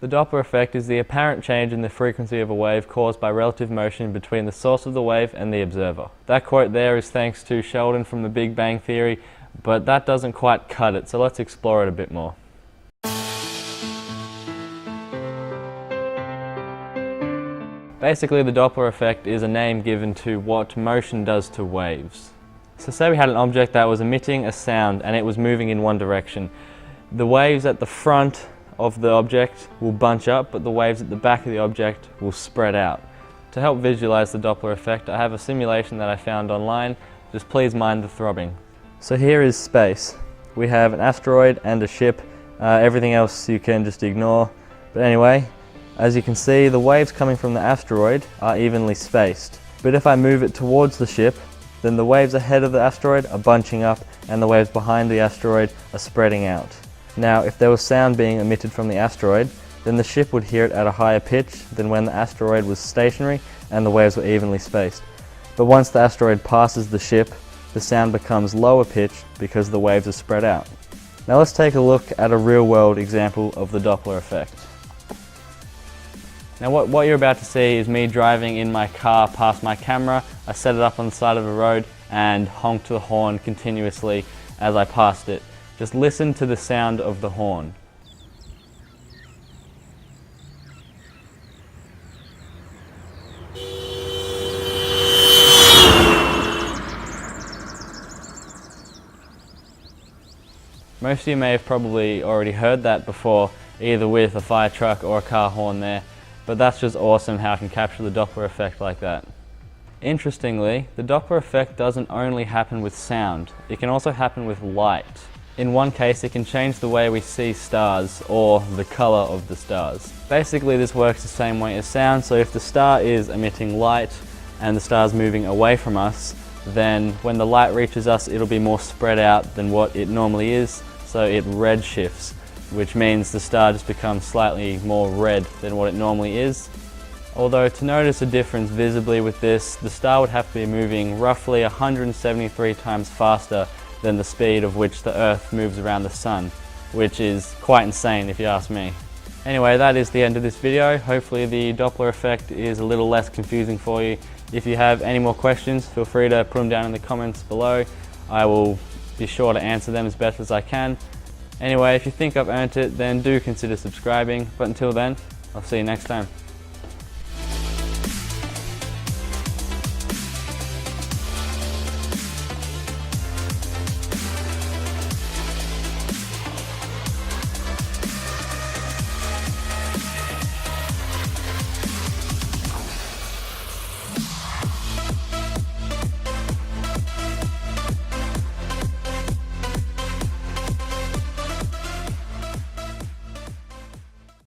The Doppler effect is the apparent change in the frequency of a wave caused by relative motion between the source of the wave and the observer. That quote there is thanks to Sheldon from The Big Bang Theory, but that doesn't quite cut it, so let's explore it a bit more. Basically, the Doppler effect is a name given to what motion does to waves. So say we had an object that was emitting a sound and it was moving in one direction. The waves at the front of the object will bunch up, but the waves at the back of the object will spread out. To help visualize the Doppler effect, I have a simulation that I found online. Just please mind the throbbing. So here is space. We have an asteroid and a ship. Everything else you can just ignore. But anyway, as you can see, the waves coming from the asteroid are evenly spaced. But if I move it towards the ship, then the waves ahead of the asteroid are bunching up and the waves behind the asteroid are spreading out. Now, if there was sound being emitted from the asteroid, then the ship would hear it at a higher pitch than when the asteroid was stationary and the waves were evenly spaced. But once the asteroid passes the ship, the sound becomes lower pitched because the waves are spread out. Now let's take a look at a real-world example of the Doppler effect. Now what you're about to see is me driving in my car past my camera. I set it up on the side of the road and honked the horn continuously as I passed it. Just listen to the sound of the horn. Most of you may have probably already heard that before, either with a fire truck or a car horn there, but that's just awesome how I can capture the Doppler effect like that. Interestingly, the Doppler effect doesn't only happen with sound, it can also happen with light. In one case, it can change the way we see stars, or the color of the stars. Basically, this works the same way as sound, so if the star is emitting light and the star's moving away from us, then when the light reaches us, it'll be more spread out than what it normally is, so it redshifts, which means the star just becomes slightly more red than what it normally is. Although to notice a difference visibly with this, the star would have to be moving roughly 173 times faster than the speed of which the Earth moves around the Sun, which is quite insane if you ask me. Anyway, that is the end of this video. Hopefully the Doppler effect is a little less confusing for you. If you have any more questions, feel free to put them down in the comments below. I will be sure to answer them as best as I can. Anyway, if you think I've earned it, then do consider subscribing. But until then, I'll see you next time.